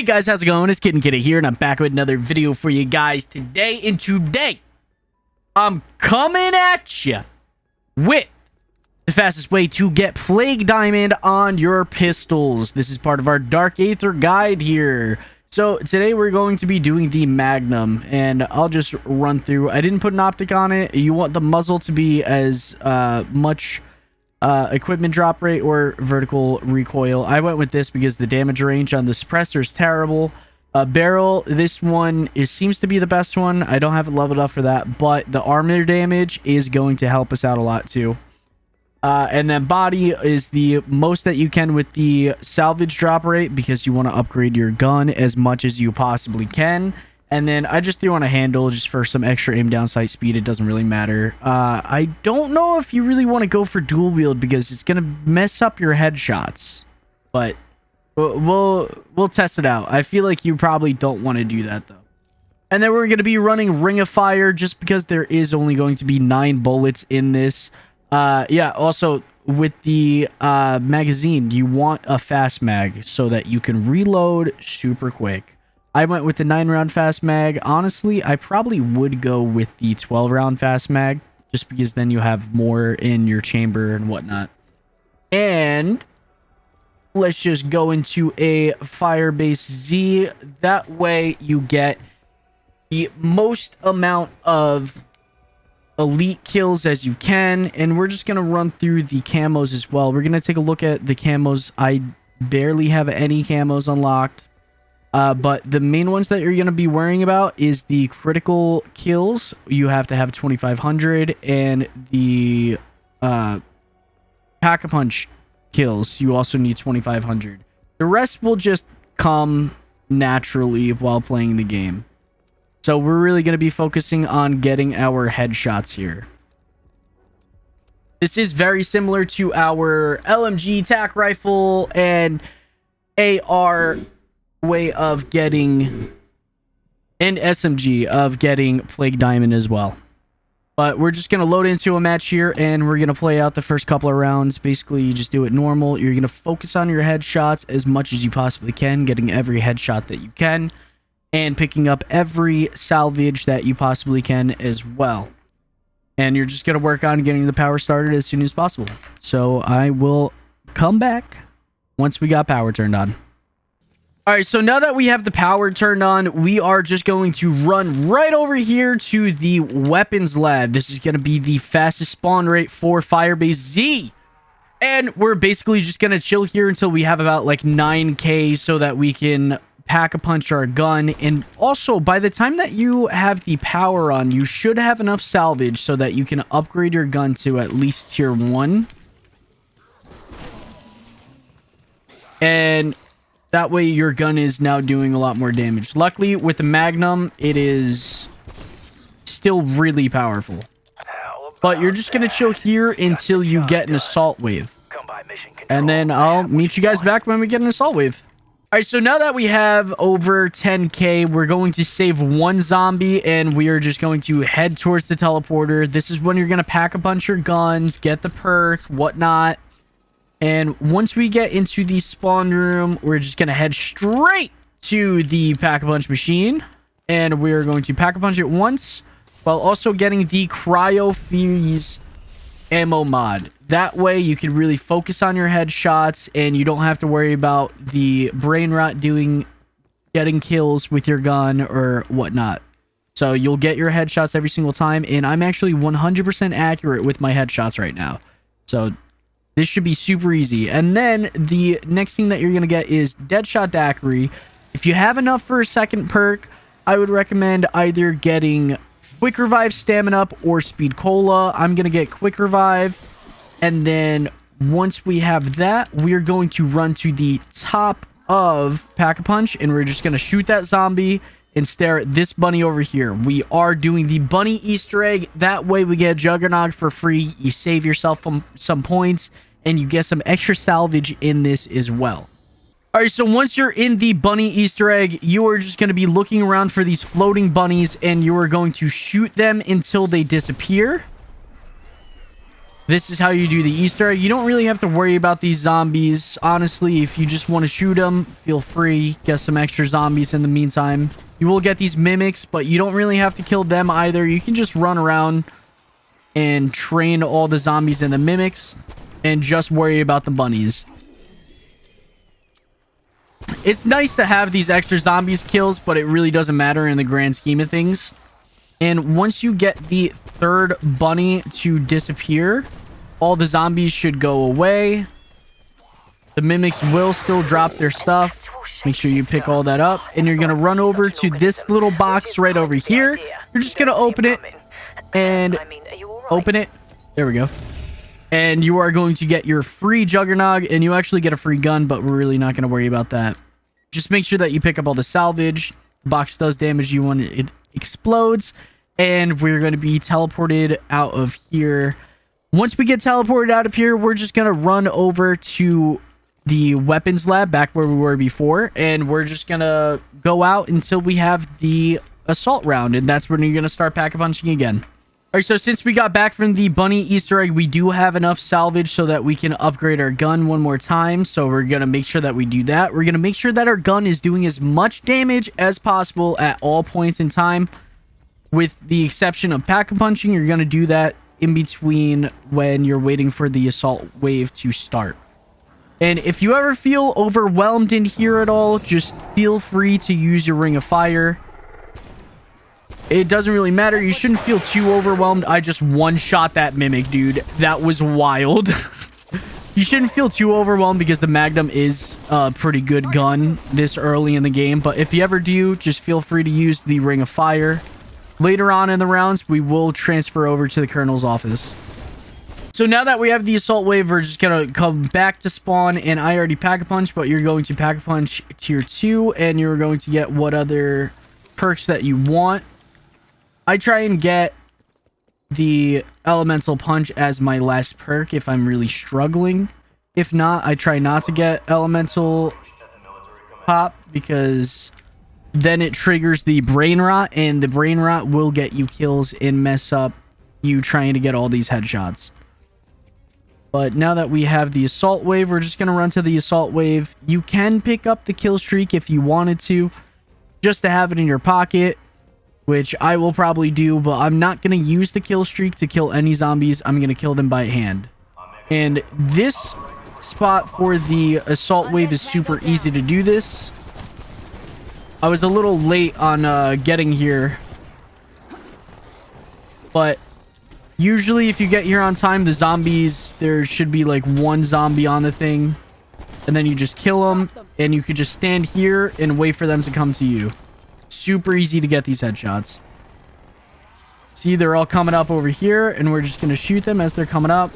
Hey guys, how's it going? It's Kid and Kitty here, and I'm back with another video for you guys today. And today, I'm coming at you with the fastest way to get Plague Diamond on your pistols. This is part of our Dark Aether guide here. So today we're going to be doing the Magnum, and I'll just run through. I didn't put an optic on it. You want the muzzle to be as much equipment drop rate or vertical recoil. I went with this because the damage range on the suppressor is terrible. Barrel, this one seems to be the best one. I don't have it leveled up for that, but the armor damage is going to help us out a lot too. And then body is the most that you can with the salvage drop rate because you want to upgrade your gun as much as you possibly can. And then I just threw on a handle just for some extra aim down sight speed. It doesn't really matter. I don't know if you really want to go for dual wield because it's going to mess up your headshots. But we'll test it out. I feel like you probably don't want to do that though. And then we're going to be running Ring of Fire just because there is only going to be 9 bullets in this. Yeah, also with the magazine, you want a fast mag so that you can reload super quick. I went with the 9-round fast mag. Honestly, I probably would go with the 12-round fast mag just because then you have more in your chamber and whatnot. And let's just go into a Firebase Z. That way you get the most amount of elite kills as you can. And we're just going to run through the camos as well. We're going to take a look at the camos. I barely have any camos unlocked. But the main ones that you're going to be worrying about is the critical kills. You have to have 2,500, and the Pack-a-Punch kills, you also need 2,500. The rest will just come naturally while playing the game. So we're really going to be focusing on getting our headshots here. This is very similar to our LMG, tac rifle, and AR way of getting, and SMG of getting Plague Diamond as well. But we're just going to load into a match here and we're going to play out the first couple of rounds. Basically, you just do it normal. You're going to focus on your headshots as much as you possibly can, getting every headshot that you can and picking up every salvage that you possibly can as well. And you're just going to work on getting the power started as soon as possible. So I will come back once we got power turned on. All right, so now that we have the power turned on, we are just going to run right over here to the weapons lab. This is going to be the fastest spawn rate for Firebase Z. And we're basically just going to chill here until we have about like 9k so that we can pack-a-punch our gun. And also, by the time that you have the power on, you should have enough salvage so that you can upgrade your gun to at least tier 1. And that way your gun is now doing a lot more damage. Luckily, with the Magnum, it is still really powerful. But you're just going to chill here until you get an assault wave. And then I'll meet you guys back when we get an assault wave. All right, so now that we have over 10k, we're going to save one zombie and we are just going to head towards the teleporter. This is when you're going to pack-a-punch your guns, get the perk, whatnot. And once we get into the spawn room, we're just going to head straight to the Pack-a-Punch machine. And we're going to Pack-a-Punch it once, while also getting the Cryo Freeze ammo mod. That way you can really focus on your headshots, and you don't have to worry about the brain rot getting kills with your gun or whatnot. So you'll get your headshots every single time, and I'm actually 100% accurate with my headshots right now. So this should be super easy. And then the next thing that you're going to get is Deadshot Daiquiri. If you have enough for a second perk, I would recommend either getting Quick Revive Stamina Up or Speed Cola. I'm going to get Quick Revive. And then once we have that, we're going to run to the top of Pack-a-Punch. And we're just going to shoot that zombie and stare at this bunny over here. We are doing the bunny Easter egg. That way we get a Juggernaut for free. You save yourself some points and you get some extra salvage in this as well. All right, so once you're in the bunny Easter egg, you are just going to be looking around for these floating bunnies and you are going to shoot them until they disappear. This is how you do the Easter egg. You don't really have to worry about these zombies. Honestly, if you just want to shoot them, feel free. Get some extra zombies in the meantime. You will get these mimics, but you don't really have to kill them either. You can just run around and train all the zombies and the mimics and just worry about the bunnies. It's nice to have these extra zombies kills, but it really doesn't matter in the grand scheme of things. And once you get the third bunny to disappear, all the zombies should go away. The mimics will still drop their stuff. Make sure you pick all that up. And you're going to run over to this little box right over here. You're just going to open it and open it. There we go. And you are going to get your free Juggernog, and you actually get a free gun, but we're really not going to worry about that. Just make sure that you pick up all the salvage. The box does damage you when it explodes. And we're going to be teleported out of here. Once we get teleported out of here, we're just going to run over to the weapons lab back where we were before. And we're just going to go out until we have the assault round. And that's when you're going to start pack-a-punching again. All right, so since we got back from the bunny Easter egg, we do have enough salvage so that we can upgrade our gun one more time. So we're going to make sure that we do that. We're going to make sure that our gun is doing as much damage as possible at all points in time. With the exception of pack-a-punching, you're going to do that in between when you're waiting for the assault wave to start. And if you ever feel overwhelmed in here at all, just feel free to use your Ring of Fire. It doesn't really matter. You shouldn't feel too overwhelmed. I just one-shot that mimic, dude. That was wild. You shouldn't feel too overwhelmed because the Magnum is a pretty good gun this early in the game. But if you ever do, just feel free to use the Ring of Fire. Later on in the rounds, we will transfer over to the Colonel's office. So now that we have the assault wave, we're just going to come back to spawn. And I already Pack-a-Punch, but you're going to Pack-a-Punch tier 2. And you're going to get what other perks that you want. I try and get the Elemental Punch as my last perk if I'm really struggling. If not, I try not to get Elemental Pop because then it triggers the Brain Rot, and the Brain Rot will get you kills and mess up you trying to get all these headshots. But now that we have the Assault Wave, we're just going to run to the Assault Wave. You can pick up the kill streak if you wanted to, just to have it in your pocket, which I will probably do, but I'm not going to use the kill streak to kill any zombies. I'm going to kill them by hand. And this spot for the Assault Wave is super easy to do this. I was a little late on getting here, but usually if you get here on time, the zombies, there should be like one zombie on the thing, and then you just kill them, and you could just stand here and wait for them to come to you. Super easy to get these headshots. See, they're all coming up over here, and we're just going to shoot them as they're coming up.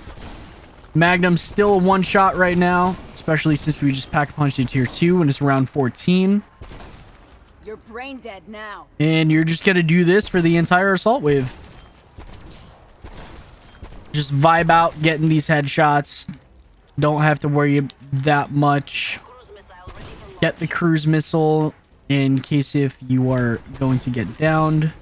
Magnum's still one shot right now, especially since we just Pack-a-Punched it tier 2 and it's round 14. You're brain dead now. And you're just going to do this for the entire assault wave. Just vibe out getting these headshots. Don't have to worry that much. Get the cruise missile in case if you are going to get downed.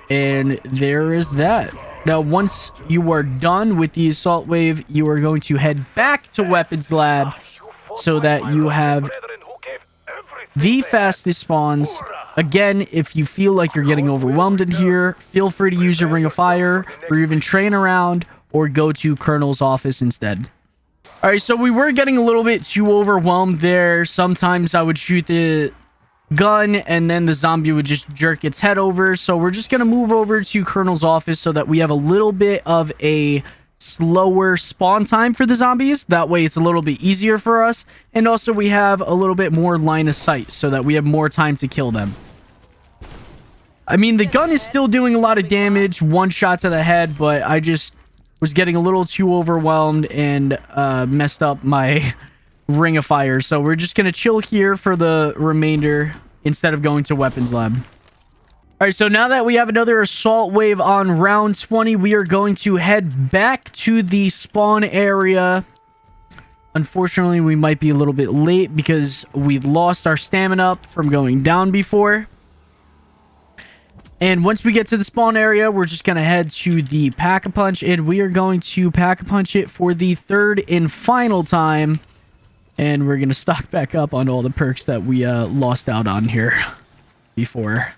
And there is that. Now, once you are done with the assault wave, you are going to head back to Weapons Lab so that you have the fastest spawns. Again, if you feel like you're getting overwhelmed in here, feel free to use your Ring of Fire or even train around or go to Colonel's office instead. All right, so we were getting a little bit too overwhelmed there. Sometimes I would shoot the gun and then the zombie would just jerk its head over. So we're just going to move over to Colonel's office so that we have a little bit of a slower spawn time for the zombies. That way it's a little bit easier for us, and also we have a little bit more line of sight so that we have more time to kill them. I mean, the gun is still doing a lot of damage, one shot to the head, but I just was getting a little too overwhelmed and messed up my Ring of Fire. So we're just gonna chill here for the remainder instead of going to Weapons Lab. All right, so now that we have another assault wave on round 20, we are going to head back to the spawn area. Unfortunately, we might be a little bit late because we lost our stamina from going down before. And once we get to the spawn area, we're just going to head to the Pack-a-Punch, and we are going to Pack-a-Punch it for the third and final time. And we're going to stock back up on all the perks that we lost out on here before.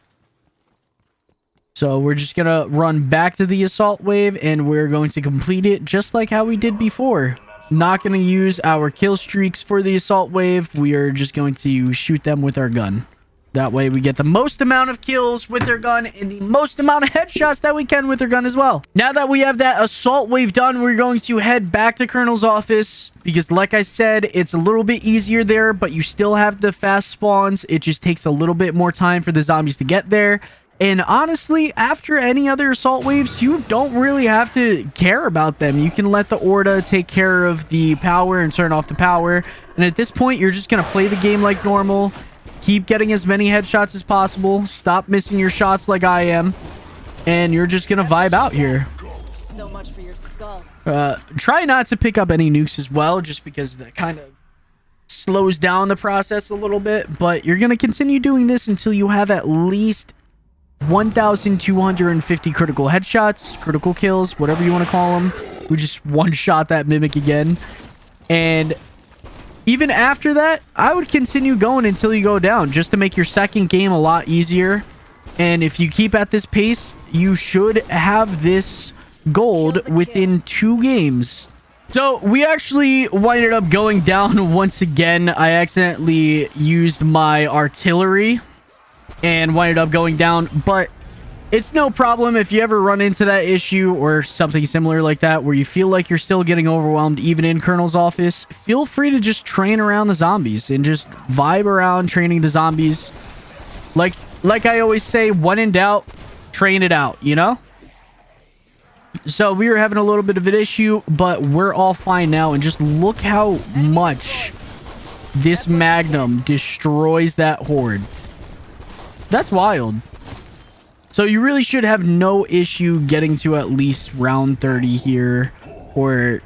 So we're just going to run back to the assault wave, and we're going to complete it just like how we did before. Not going to use our kill streaks for the assault wave. We are just going to shoot them with our gun. That way we get the most amount of kills with their gun and the most amount of headshots that we can with their gun as well. Now that we have that assault wave done, we're going to head back to Colonel's office because like I said, it's a little bit easier there, but you still have the fast spawns. It just takes a little bit more time for the zombies to get there. And honestly, after any other assault waves, you don't really have to care about them. You can let the Orda take care of the power and turn off the power. And at this point, you're just going to play the game like normal. Keep getting as many headshots as possible. Stop missing your shots like I am. And you're just going to vibe out here. So much for your skull. Try not to pick up any nukes as well, just because that kind of slows down the process a little bit. But you're going to continue doing this until you have at least 1,250 critical headshots, critical kills, whatever you want to call them. We just one-shot that mimic again. And even after that, I would continue going until you go down, just to make your second game a lot easier. And if you keep at this pace, you should have this gold within 2 games. So we actually winded up going down once again. I accidentally used my artillery and winded up going down, but it's no problem if you ever run into that issue or something similar like that where you feel like you're still getting overwhelmed even in Colonel's office. Feel free to just train around the zombies and just vibe around training the zombies. Like I always say, when in doubt, train it out, you know? So we were having a little bit of an issue, but we're all fine now. And just look how much this Magnum destroys that horde. That's wild. So you really should have no issue getting to at least round 30 here, or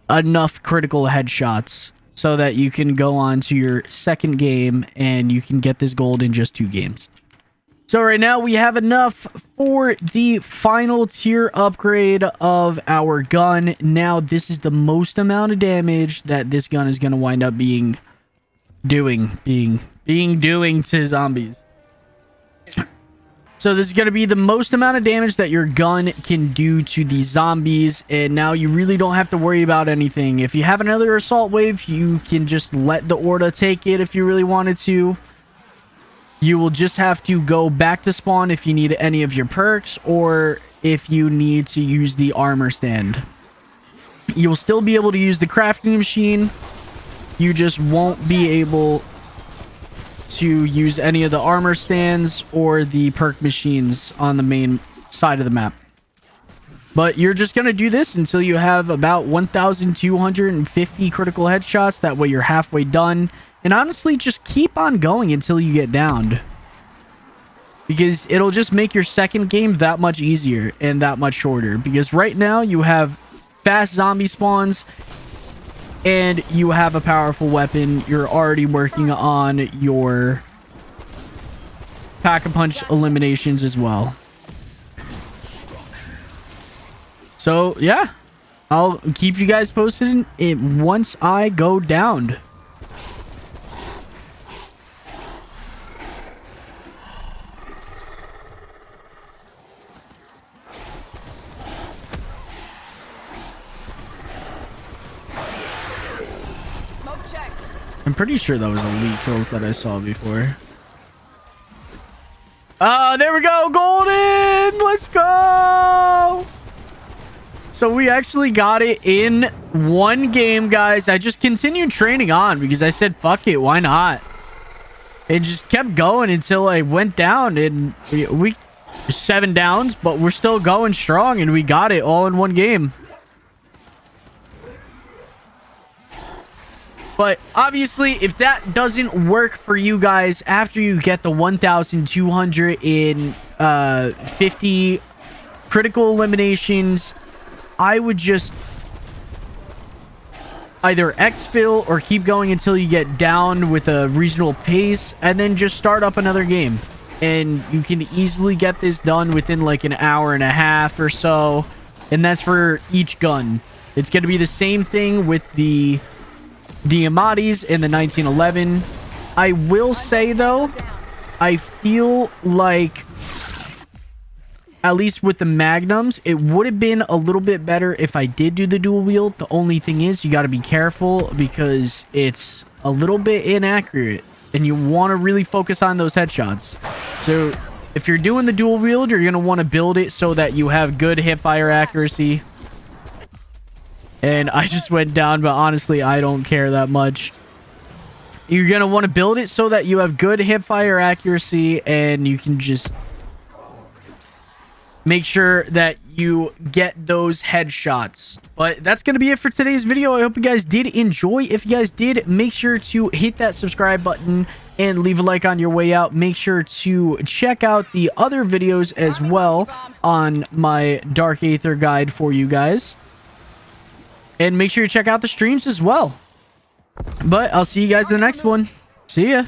enough critical headshots so that you can go on to your second game and you can get this gold in just 2 games. So right now we have enough for the final tier upgrade of our gun. Now this is the most amount of damage that this gun is going to wind up doing to zombies. So this is going to be the most amount of damage that your gun can do to the zombies. And now you really don't have to worry about anything. If you have another assault wave, you can just let the Orda take it if you really wanted to. You will just have to go back to spawn if you need any of your perks, or if you need to use the armor stand. You will still be able to use the crafting machine. You just won't be able to use any of the armor stands or the perk machines on the main side of the map. But you're just going to do this until you have about 1,250 critical headshots. That way you're halfway done. And honestly, just keep on going until you get downed. Because it'll just make your second game that much easier and that much shorter. Because right now you have fast zombie spawns and you have a powerful weapon. You're already working on your Pack-a-Punch eliminations as well. So, yeah. I'll keep you guys posted once I go down. I'm pretty sure that was elite kills that I saw before. There we go. Golden. Let's go. So we actually got it in 1 game, guys. I just continued training on because I said, fuck it. Why not? It just kept going until I went down, and we 7 downs, but we're still going strong, and we got it all in 1 game. But obviously, if that doesn't work for you guys after you get the 1,250 critical eliminations, I would just either exfil or keep going until you get down with a reasonable pace and then just start up another game. and you can easily get this done within like an hour and a half or so, and that's for each gun. It's going to be the same thing with the Amatis and the 1911. I will say though, I feel like at least with the Magnums, it would have been a little bit better if I did do the dual wield. The only thing is you got to be careful because it's a little bit inaccurate and you want to really focus on those headshots. So if you're doing the dual wield, you're going to want to build it so that you have good hip fire accuracy. And I just went down, but honestly, I don't care that much. You're going to want to build it so that you have good hip fire accuracy and you can just make sure that you get those headshots. But that's going to be it for today's video. I hope you guys did enjoy. If you guys did, make sure to hit that subscribe button and leave a like on your way out. Make sure to check out the other videos as well on my Dark Aether guide for you guys. And make sure you check out the streams as well. But I'll see you guys in the next one. See ya.